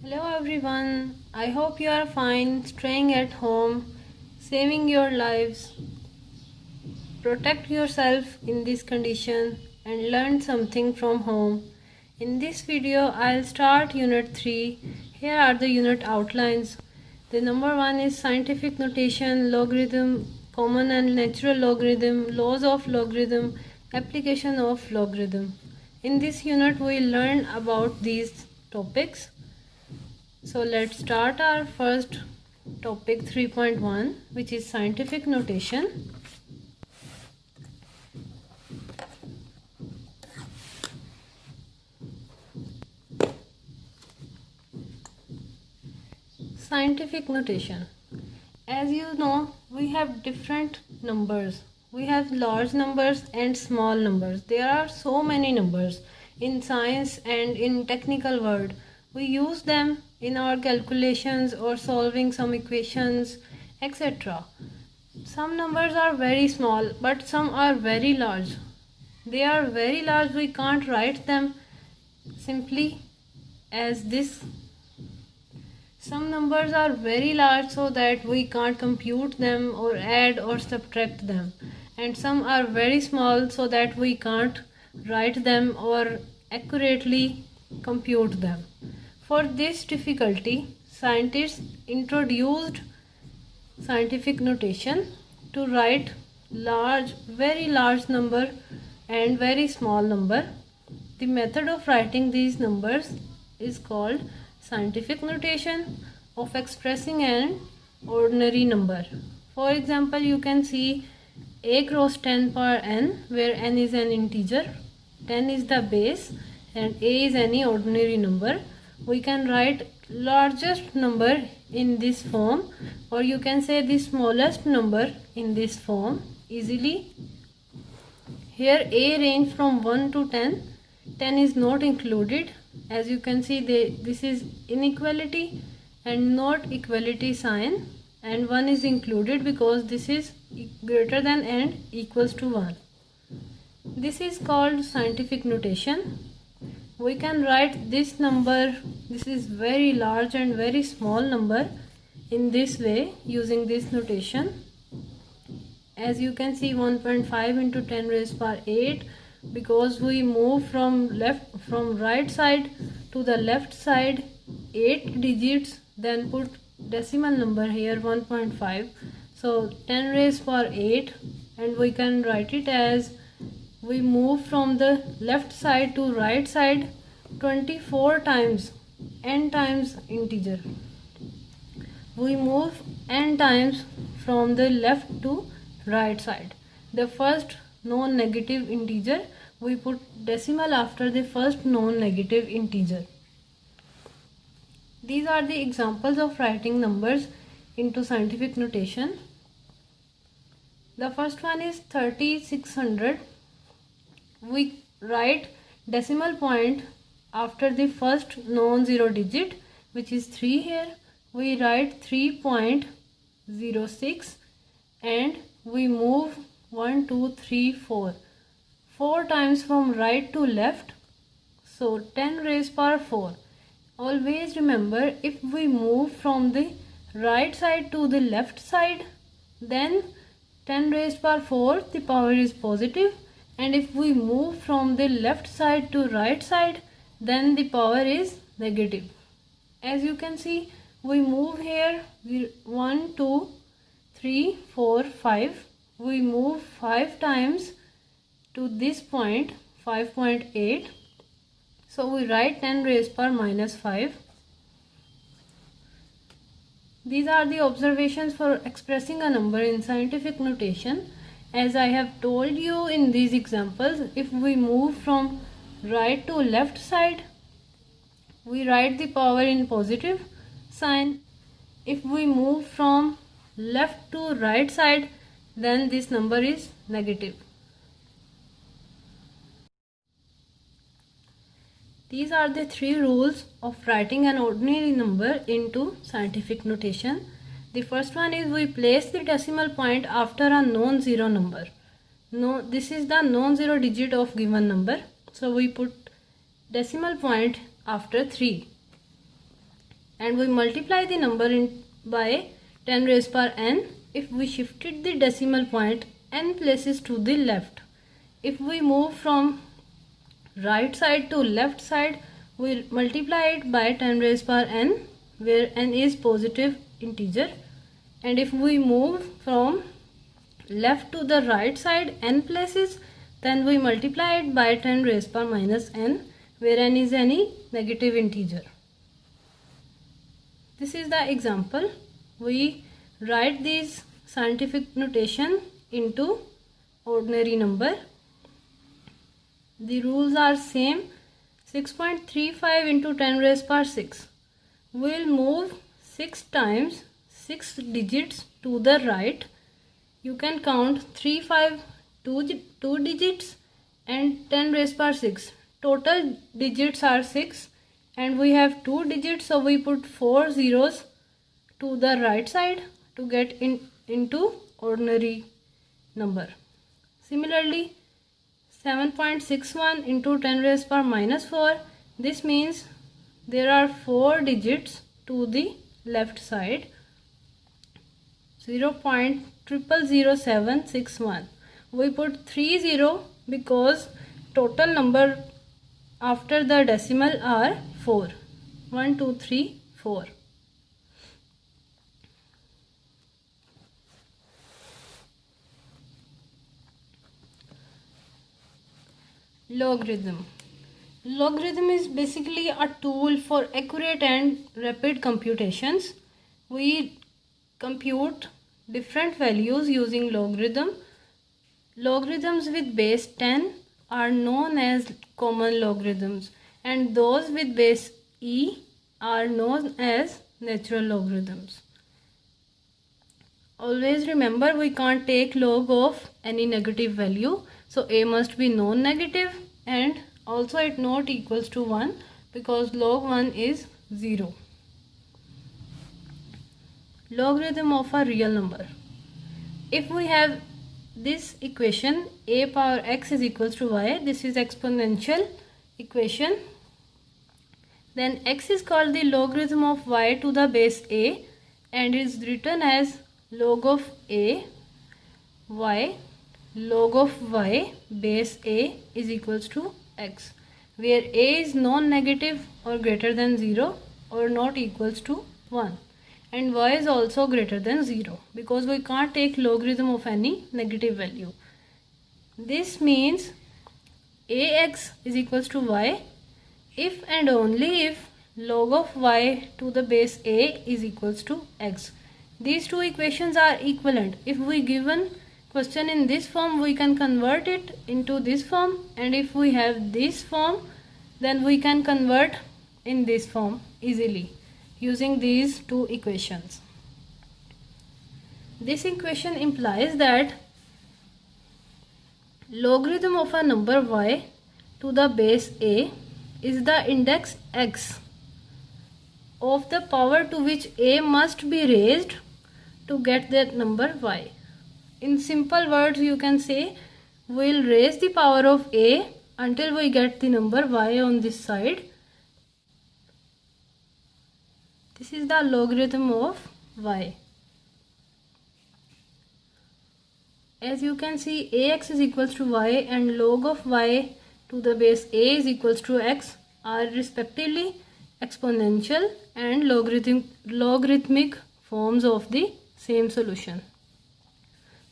Hello everyone, I hope you are fine, staying at home, saving your lives. Protect yourself in this condition and learn something from home. In this video, I'll start Unit 3. Here are the unit outlines. The number 1 is scientific notation, logarithm, common and natural logarithm, laws of logarithm, application of logarithm. In this unit, we'll learn about these topics. So let's start our first topic 3.1, which is scientific notation. Scientific notation. As you know, we have different numbers. We have large numbers and small numbers. There are so many numbers in science and in technical world. We use them in our calculations or solving some equations, etc. Some numbers are very small, but some are very large. They are very large, we can't write them simply as this. Some numbers are very large so that we can't compute them or add or subtract them. And some are very small so that we can't write them or accurately compute them. For this difficulty, scientists introduced scientific notation to write large, very large number and very small number. The method of writing these numbers is called scientific notation of expressing an ordinary number. For example, you can see a cross 10 power n, where n is an integer, 10 is the base and a is any ordinary number. We can write largest number in this form, or you can say the smallest number in this form easily. Here a range from 1 to 10. 10 is not included. As you can see, this is inequality and not equality sign, and 1 is included because this is greater than and equals to 1. This is called scientific notation. We can write this number, this is very large and very small number, in this way using this notation. As you can see, 1.5 into 10 raised power 8, because we move from right side to the left side 8 digits, then put decimal number here 1.5, so 10 raised power 8, and we can write it as we move from the left side to right side 24 times, n times integer. We move n times from the left to right side. The first non-negative integer, we put decimal after the first non-negative integer. These are the examples of writing numbers into scientific notation. The first one is 3600. We write decimal point after the first non-zero digit, which is 3 here. We write 3.06 and we move 1, 2, 3, 4. 4 times from right to left, so 10 raised power 4. Always remember, if we move from the right side to the left side, then 10 raised power 4, the power is positive, and if we move from the left side to right side, then the power is negative. As you can see, we move here 1, 2, 3, 4, 5. We move 5 times to this point, 5.8. So we write 10 raised power minus 5. These are the observations for expressing a number in scientific notation. As I have told you in these examples, if we move from right to left side, we write the power in positive sign. If we move from left to right side, then this number is negative. These are the 3 rules of writing an ordinary number into scientific notation. The first one is we place the decimal point after a non-zero number. This is the non-zero digit of given number. So we put decimal point after 3. and we multiply the number by 10 raised power n if we shifted the decimal point n places to the left. If we move from right side to left side, we multiply it by 10 raised power n, where n is positive integer. And if we move from left to the right side n places, then we multiply it by 10 raised power minus n, where n is any negative integer. This is the example. We write this scientific notation into ordinary number. The rules are same. 6.35 into 10 raised power 6. We'll move 6 times 6 digits to the right. You can count 3, 5, 2 digits and 10 raised power 6. Total digits are 6 and we have 2 digits, so we put 4 zeros to the right side to get into ordinary number. Similarly, 7.61 into 10 raised power minus 4. This means there are 4 digits to the left side. 0.000761. We put 30 because total number after the decimal are 4. 1, 2, 3, 4. Logarithm. Logarithm is basically a tool for accurate and rapid computations. We compute different values using logarithm. Logarithms with base 10 are known as common logarithms, and those with base e are known as natural logarithms. Always remember, we can't take log of any negative value, so a must be non-negative, and also it not equals to 1 because log 1 is 0. Logarithm of a real number. If we have this equation a power x is equals to y, this is exponential equation, then x is called the logarithm of y to the base a and is written as log of a y log of y base a is equals to x, where a is non-negative or greater than 0 or not equals to 1, and y is also greater than 0 because we can't take logarithm of any negative value. This means ax is equals to y if and only if log of y to the base a is equals to x. These two equations are equivalent. If we given question in this form, we can convert it into this form, and if we have this form, then we can convert in this form easily using these two equations. This equation implies that logarithm of a number y to the base a is the index x of the power to which a must be raised to get that number y. In simple words, you can say we'll raise the power of a until we get the number y on this side. This is the logarithm of y. As you can see, ax is equals to y and log of y to the base a is equals to x are respectively exponential and logarithmic forms of the same solution.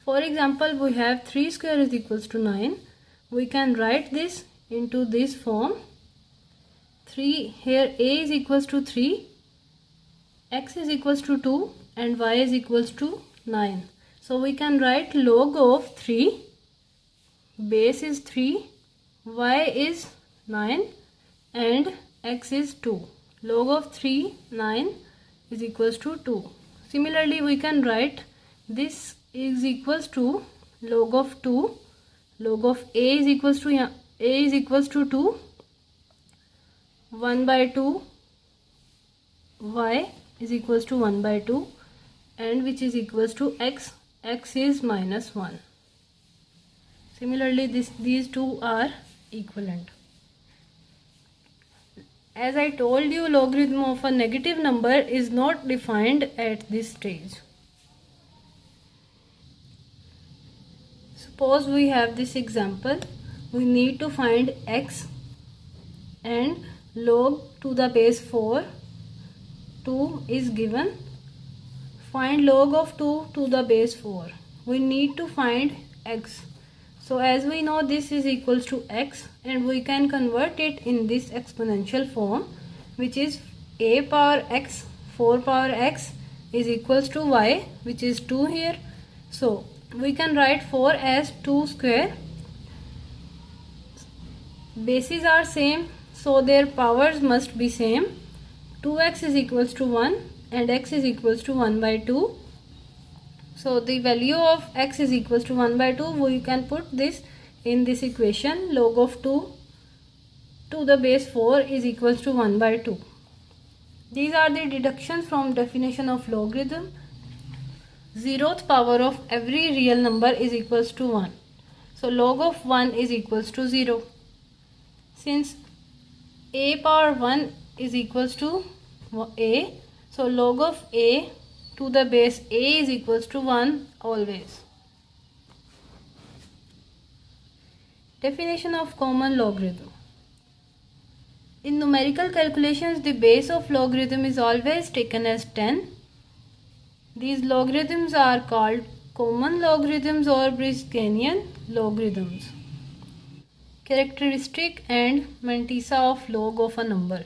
For example, we have 3 square is equals to 9. We can write this into this form. 3 here a is equals to 3, x is equals to 2 and y is equals to 9. So we can write log of 3, base is 3, y is 9 and x is 2. Log of 3, 9 is equals to 2. Similarly, we can write this is equals to log of 2, log of a is equals to 2, 1 by 2, y is equals to 1 by 2, and which is equals to x, x is minus 1. Similarly, these two are equivalent. As I told you, logarithm of a negative number is not defined at this stage. Suppose we have this example. We need to find x and log to the base 4, 2 is given. Find log of 2 to the base 4. We need to find x. So as we know, this is equals to x, and we can convert it in this exponential form, which is a power x, 4 power x is equals to y, which is 2 here. So we can write 4 as 2 square. Bases are same, so their powers must be same. 2x is equals to 1 and x is equals to 1 by 2. So the value of x is equals to 1 by 2. We can put this in this equation. Log of 2 to the base 4 is equals to 1 by 2. These are the deductions from definition of logarithm. Zeroth power of every real number is equals to 1. So log of 1 is equals to 0. Since a power 1 is equals to a, so log of a to the base a is equals to 1 always. Definition of common logarithm. In numerical calculations, the base of logarithm is always taken as 10. These logarithms are called common logarithms or Breshkian logarithms. Characteristic and mantissa of log of a number.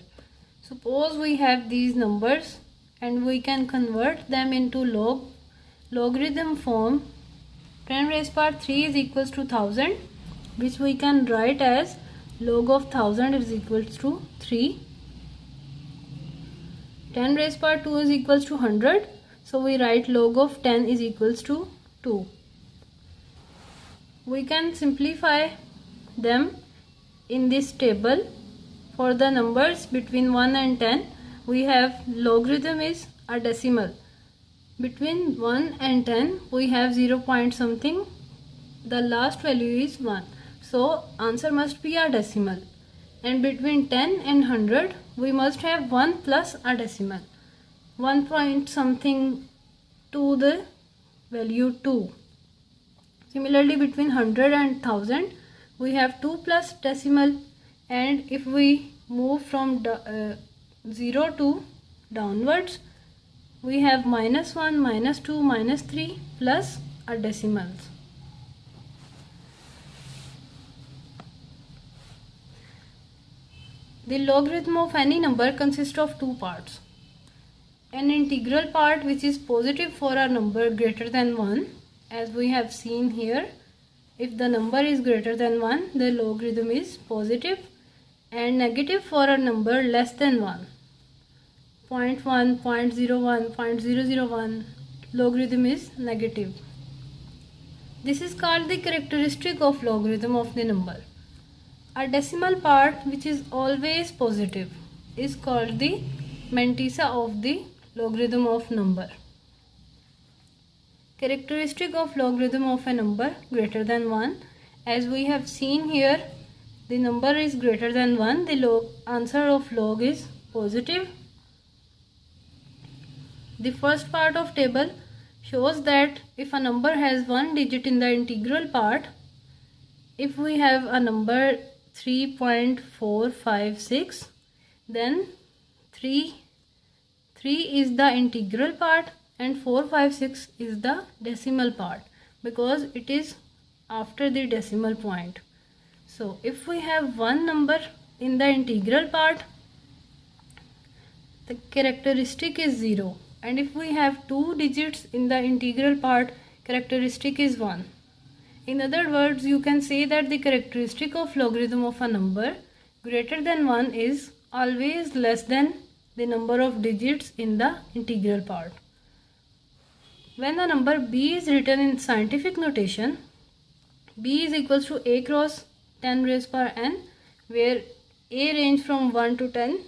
Suppose we have these numbers and we can convert them into logarithm form. 10 raised power 3 is equals to 1000, which we can write as log of 1000 is equals to 3. 10 raised power 2 is equals to 100, so we write log of 10 is equals to 2. We can simplify them in this table. For the numbers between 1 and 10, we have logarithm is a decimal. Between 1 and 10, we have 0 point something. The last value is 1. So answer must be a decimal. And between 10 and 100, we must have 1 plus a decimal. 1 point something to the value 2. Similarly, between 100 and 1000, we have 2 plus decimal. And if we move from 0 to downwards, we have -1, -2, -3 plus a decimals. The logarithm of any number consists of two parts. An integral part, which is positive for a number greater than 1, as we have seen here. If the number is greater than 1, the logarithm is positive, and negative for a number less than 1. 0.1, 0.01, 0.001, logarithm is negative. This is called the characteristic of logarithm of the number. A decimal part, which is always positive, is called the mantissa of the logarithm of number. Characteristic of logarithm of a number greater than 1. As we have seen here, the number is greater than 1, the answer of log is positive. The first part of table shows that if a number has one digit in the integral part, if we have a number 3.456, then 3 is the integral part and 456 is the decimal part, because it is after the decimal point. So if we have one number in the integral part, the characteristic is 0, and if we have two digits in the integral part, characteristic is 1. In other words, you can say that the characteristic of logarithm of a number greater than 1 is always less than the number of digits in the integral part. When the number b is written in scientific notation, b is equals to a cross 10 raised power n, where a range from 1 to 10.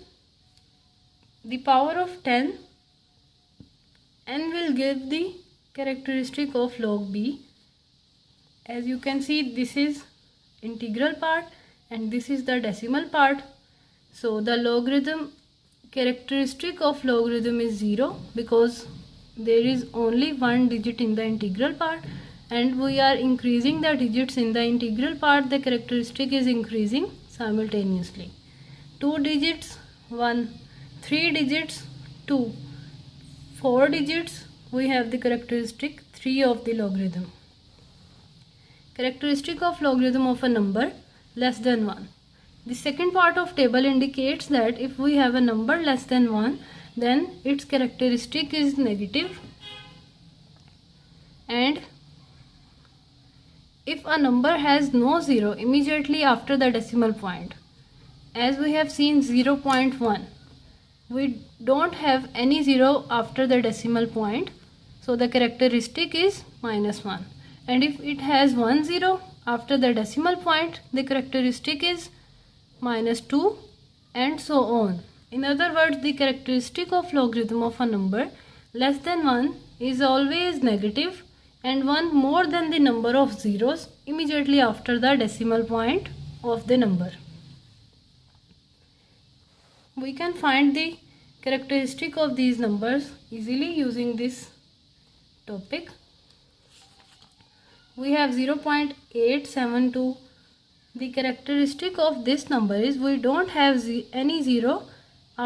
The power of 10, n will give the characteristic of log b. As you can see, this is integral part and this is the decimal part. So the logarithm characteristic of logarithm is 0 because there is only one digit in the integral part, and we are increasing the digits in the integral part. The characteristic is increasing simultaneously. 2 digits 1, 3 digits 2, 4 digits we have the characteristic 3 of the logarithm. Characteristic of logarithm of a number less than 1. The second part of table indicates that if we have a number less than 1, then its characteristic is negative, and if a number has no zero immediately after the decimal point, as we have seen 0.1, we don't have any zero after the decimal point, so the characteristic is -1. And if it has 1 0 after the decimal point, the characteristic is -2, and so on. In other words, the characteristic of logarithm of a number less than 1 is always negative, and 1 more than the number of zeros immediately after the decimal point of the number. We can find the characteristic of these numbers easily using this topic. We have 0.872. The characteristic of this number is we don't have any zero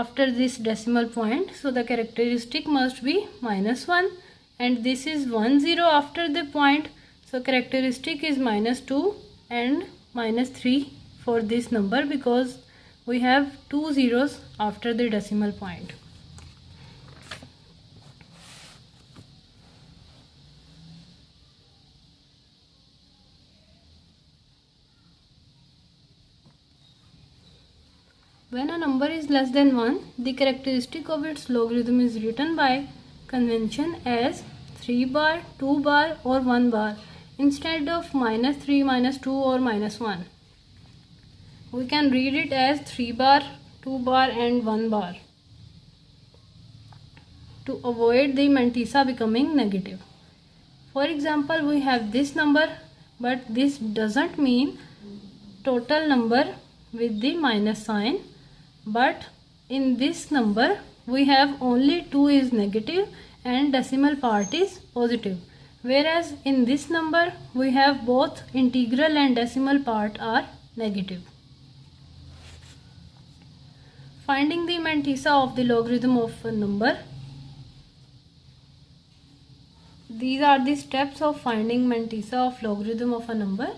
after this decimal point, so the characteristic must be -1, and this is 1 0 after the point, so characteristic is -2 and -3 for this number because we have 2 zeros after the decimal point. When a number is less than 1, the characteristic of its logarithm is written by convention as 3 bar, 2 bar or 1 bar instead of -3, -2 or -1. We can read it as 3 bar, 2 bar and 1 bar to avoid the mantissa becoming negative. For example, we have this number, but this doesn't mean total number with the minus sign, but in this number we have only 2 is negative and decimal part is positive, whereas in this number we have both integral and decimal part are negative. Finding the mantissa of the logarithm of a number. These are the steps of finding mantissa of logarithm of a number.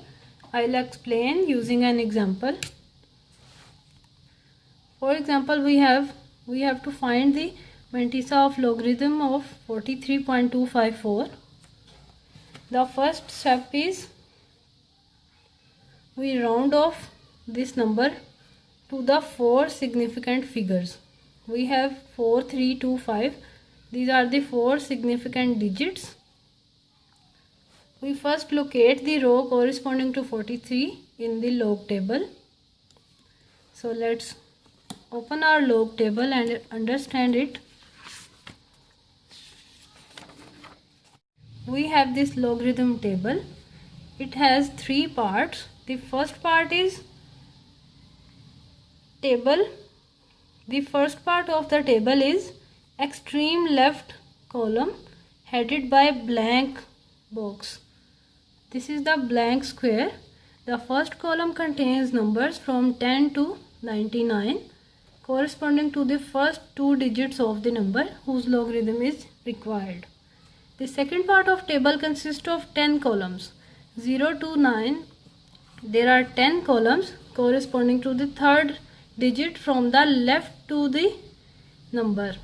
I'll explain using an example. For example, we have to find the mantissa of logarithm of 43.254. The first step is we round off this number to the 4 significant figures. We have 4, 3, 2, 5. These are the 4 significant digits. We first locate the row corresponding to 43 in the log table. So let's open our log table and understand it. We have this logarithm table. It has 3 parts. The first part is table. The first part of the table is extreme left column headed by blank box. This is the blank square. The first column contains numbers from 10 to 99 corresponding to the first 2 digits of the number whose logarithm is required. The second part of table consists of 10 columns. 0 to 9, there are 10 columns corresponding to the third digit from the left to the number.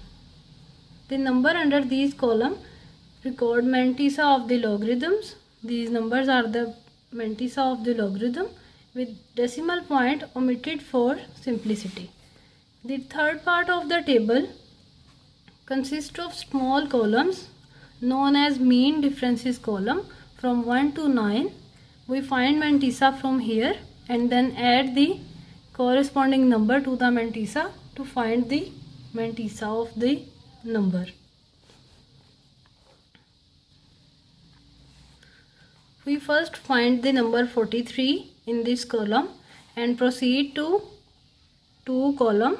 The number under these columns record mantissa of the logarithms. These numbers are the mantissa of the logarithm with decimal point omitted for simplicity. The third part of the table consists of small columns known as mean differences column from 1 to 9. We find mantissa from here and then add the corresponding number to the mantissa to find the mantissa of the number. We first find the number 43 in this column and proceed to 2 column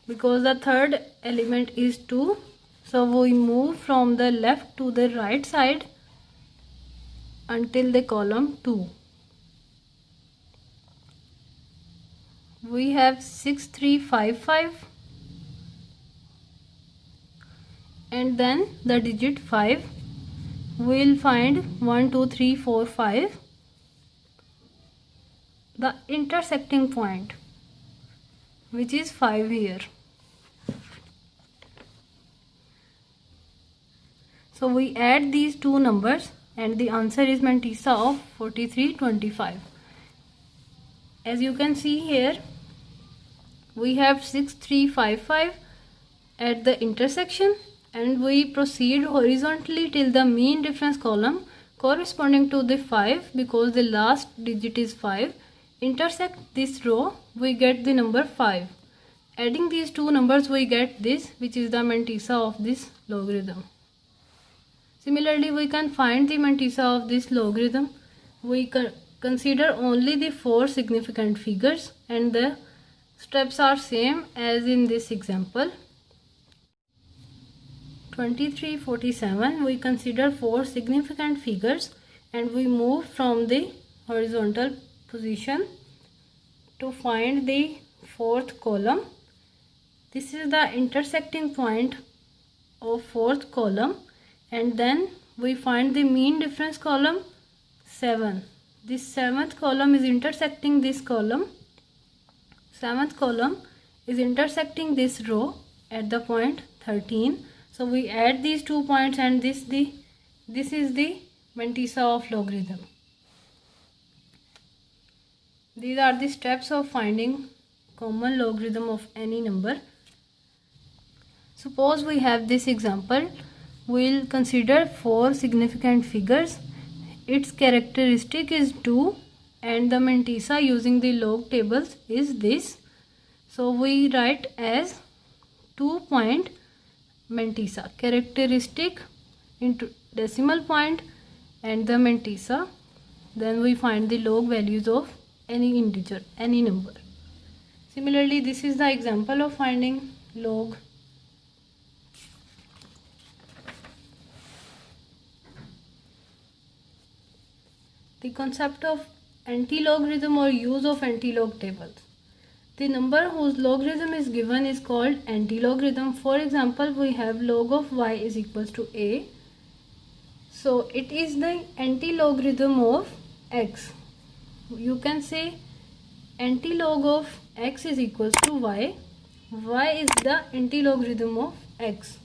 because the third element is 2. So we move from the left to the right side until the column 2. We have 6355 and then the digit 5. We will find 1 2 3 4 5, the intersecting point, which is 5 here. So we add these two numbers and the answer is mantissa of 4325. As you can see here, we have 6355 at the intersection, and we proceed horizontally till the mean difference column corresponding to the 5, because the last digit is 5. Intersect this row, we get the number 5. Adding these two numbers, we get this, which is the mantissa of this logarithm. Similarly, we can find the mantissa of this logarithm. We consider only the 4 significant figures, and the steps are same as in this example. 2347, we consider 4 significant figures and we move from the horizontal position to find the 4th column. This is the intersecting point of 4th column, and then we find the mean difference column 7. This 7th column is intersecting this column. 7th column is intersecting this row at the point 13. So we add these 2 points, and this is the mantissa of logarithm. These are the steps of finding common logarithm of any number. Suppose we have this example. We will consider 4 significant figures. Its characteristic is 2 and the mantissa using the log tables is this. So we write as 2 point mantissa, characteristic into decimal point and the mantissa. Then we find the log values of any integer, any number. Similarly, this is the example of finding log. The concept of anti-logarithm or use of anti-log tables. The number whose logarithm is given is called anti-logarithm. For example, we have log of y is equals to a. So it is the anti-logarithm of x. You can say anti-log of x is equals to y. Y is the anti-logarithm of x.